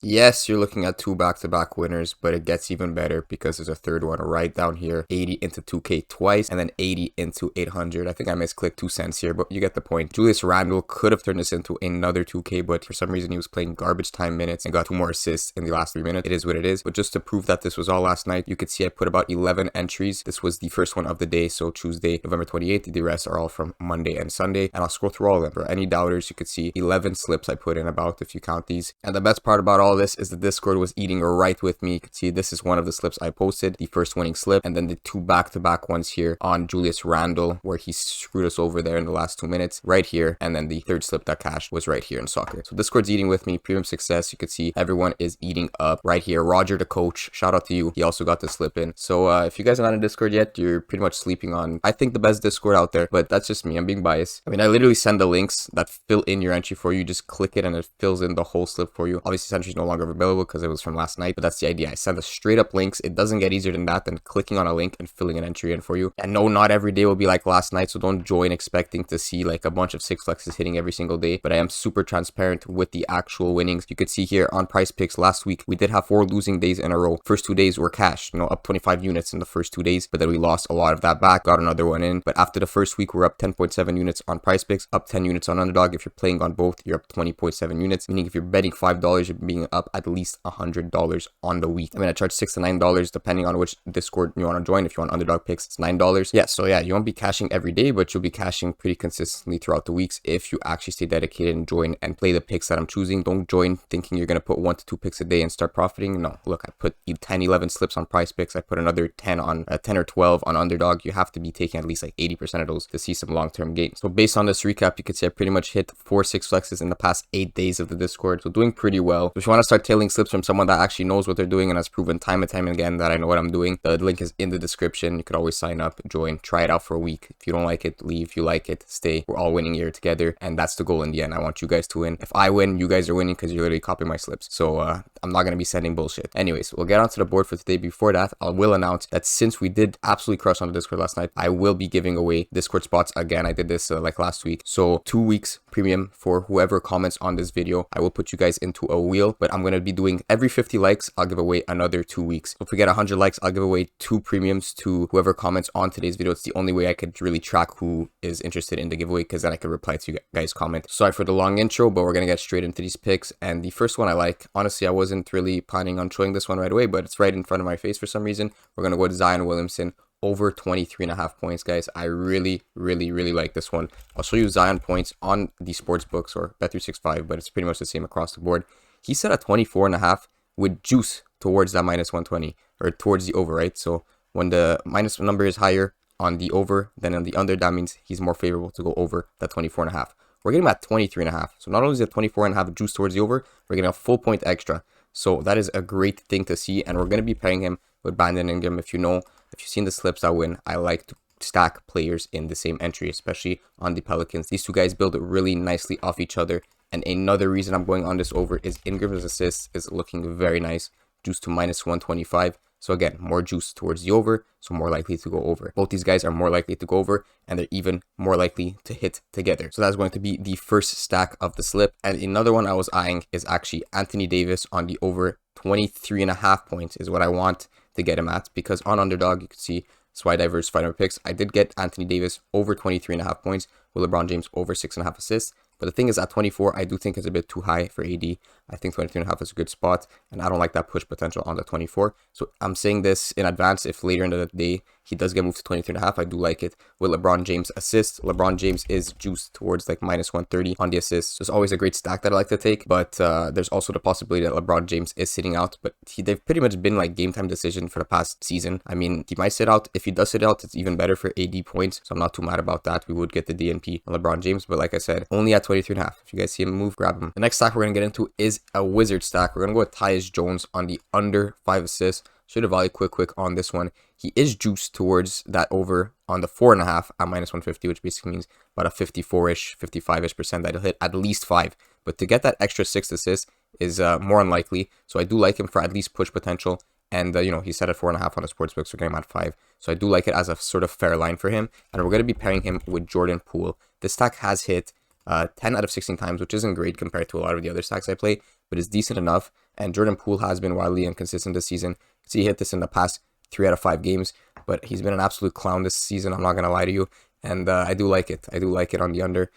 Yes, you're looking at two back-to-back winners, but it gets even better because there's a third one right down here. 80 into 2K twice, and then 80 into 800. I think I misclicked 2 cents here, but you get the point. Julius Randle could have turned this into another 2K, but for some reason he was playing garbage time minutes and got 2 more assists in the last 3 minutes. It is what it is. But just to prove that this was all last night, you could see I put about 11 entries. This was the first one of the day, so Tuesday, November 28th. The rest are all from Monday and Sunday, and I'll scroll through all of them. For any doubters, you could see 11 slips I put in about if you count these. And the best part about all this is the Discord was eating right with me. You can see this is one of the slips I posted, the first winning slip, and then the 2 back-to-back ones here on Julius Randle, where he screwed us over there in the last 2 minutes, right here, and then the third slip that cashed was right here in soccer. So Discord's eating with me, premium success. You can see everyone is eating up right here. Roger, the coach, shout out to you. He also got the slip in. So if you guys are not in Discord yet, you're pretty much sleeping on, I think, the best Discord out there, but that's just me. I'm being biased. I mean, I literally send the links that fill in your entry for you. Just click it and it fills in the whole slip for you. Obviously, this entry is no longer available because it was from last night, but that's the idea. I send the straight up links. It doesn't get easier than that than clicking on a link and filling an entry in for you. And no, not every day will be like last night, so don't join expecting to see like a bunch of 6 flexes hitting every single day, but I am super transparent with the actual winnings. You could see here on Prizepicks last week, we did have 4 losing days in a row. First 2 days were cash, up 25 units in the first 2 days, but then we lost a lot of that back, got another one in. But after the first week, we're up 10.7 units on Prizepicks, up 10 units on Underdog. If you're playing on both, you're up 20.7 units, meaning if you're betting $5, you're being up at least $100 on the week. I mean, I charge $6 to $9 depending on which Discord you want to join. If you want Underdog picks, it's $9. Yeah, so yeah, you won't be cashing every day, but you'll be cashing pretty consistently throughout the weeks if you actually stay dedicated and join and play the picks that I'm choosing. Don't join thinking you're going to put 1 to 2 picks a day and start profiting. No, look, I put 10, 11 slips on Prizepicks. I put another 10 on 10 or 12 on Underdog. You have to be taking at least like 80% of those to see some long-term gains. So based on this recap, you can see I pretty much hit 4 6 flexes in the past 8 days of the Discord. So doing pretty well. So if you want to start tailing slips from someone that actually knows what they're doing and has proven time and time again that I know what I'm doing, the link is in the description. You could always sign up, join, try it out for a week. If you don't like it, leave. If you like it, stay. We're all winning here together, and that's the goal in the end. I want you guys to win. If I win, you guys are winning because you're literally copying my slips. So I'm not going to be sending bullshit. Anyways, we'll get onto the board for today. Before that, I will announce that since we did absolutely crush on the Discord last night, I will be giving away Discord spots again. I did this like last week. So 2 weeks premium for whoever comments on this video. I will put you guys into a wheel, but I'm going to be doing every 50 likes, I'll give away another 2 weeks. So if we get 100 likes, I'll give away 2 premiums to whoever comments on today's video. It's the only way I could really track who is interested in the giveaway, because then I could reply to you guys' comment. Sorry for the long intro, but we're going to get straight into these picks. And the first one I like, honestly, I wasn't really planning on showing this one right away, but it's right in front of my face for some reason. We're going to go with Zion Williamson over 23.5 points, guys. I really like this one. I'll show you Zion points on the sports books or Bet365, but it's pretty much the same across the board. He set at 24.5 with juice towards that minus 120 or towards the over, right? So when the minus number is higher on the over than on the under, that means he's more favorable to go over that 24.5. We're getting him at 23.5. So not only is it 24.5 juice towards the over, we're getting a full point extra. So that is a great thing to see, and we're going to be pairing him with Brandon Ingram. If you've seen the slips I win, I like to stack players in the same entry, especially on the Pelicans. These two guys build really nicely off each other, and another reason I'm going on this over is Ingram's assists is looking very nice, juice to minus 125. So again, more juice towards the over, so more likely to go over. Both these guys are more likely to go over, and they're even more likely to hit together. So that's going to be the first stack of the slip. And another one I was eyeing is actually Anthony Davis on the over 23.5 points is what I want to get him at, because on Underdog, you can see, so I diversified my picks. I did get Anthony Davis over 23.5 points with LeBron James over 6.5 assists. But the thing is, at 24, I do think it's a bit too high for AD. I think 23.5 is a good spot, and I don't like that push potential on the 24. So I'm saying this in advance. If later in the day he does get moved to 23.5, I do like it. With LeBron James assists, LeBron James is juiced towards like minus 130 on the assists. So it's always a great stack that I like to take. But there's also the possibility that LeBron James is sitting out. But they've pretty much been like game time decision for the past season. I mean, he might sit out. If he does sit out, it's even better for AD points. So I'm not too mad about that. We would get the DNP on LeBron James. But like I said, only at 23.5. If you guys see him move, grab him. The next stack we're going to get into is a Wizard stack. We're going to go with Tyus Jones on the under 5 assists. Should have value quick on this one. He is juiced towards that over on the 4.5 at minus 150, which basically means about a 54-ish, 55-ish% that he'll hit at least 5. But to get that extra 6 assists is more unlikely. So I do like him for at least push potential. And, he's set at 4.5 on the sportsbook, so we're getting him at 5. So I do like it as a sort of fair line for him. And we're going to be pairing him with Jordan Poole. This stack has hit 10 out of 16 times, which isn't great compared to a lot of the other stacks I play, but it's decent enough. And Jordan Poole has been wildly inconsistent this season. See, he hit this in the past 3 out of 5 games, but he's been an absolute clown this season. I'm not going to lie to you. And I do like it. I do like it on the under.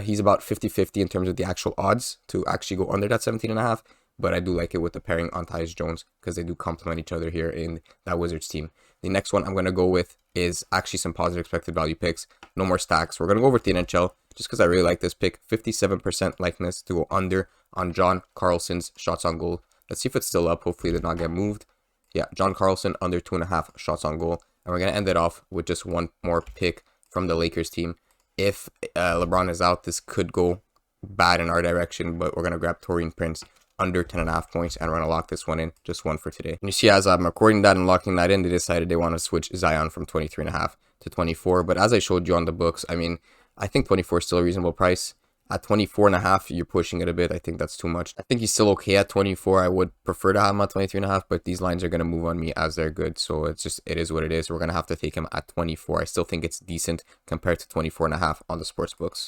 He's about 50-50 in terms of the actual odds to actually go under that 17.5. But I do like it with the pairing on Tyus Jones because they do complement each other here in that Wizards team. The next one I'm going to go with is actually some positive expected value picks. No more stacks. We're going to go over to the NHL just because I really like this pick. 57% likeness to go under on John Carlson's shots on goal. Let's see if it's still up. Hopefully it did not get moved. Yeah, John Carlson under 2.5 shots on goal. And we're going to end it off with just one more pick from the Lakers team. If LeBron is out, this could go bad in our direction, but we're going to grab Taurean Prince under 10.5 points, and we're going to lock this one in, just one for today. And you see, as I'm recording that and locking that in, they decided they want to switch Zion from 23.5 to 24. But as I showed you on the books, I mean, I think 24 is still a reasonable price. At 24.5, you're pushing it a bit. I think that's too much. I think he's still okay at 24. I would prefer to have him at 23.5, but these lines are going to move on me as they're good. So it is what it is. We're going to have to take him at 24. I still think it's decent compared to 24.5 on the sports books.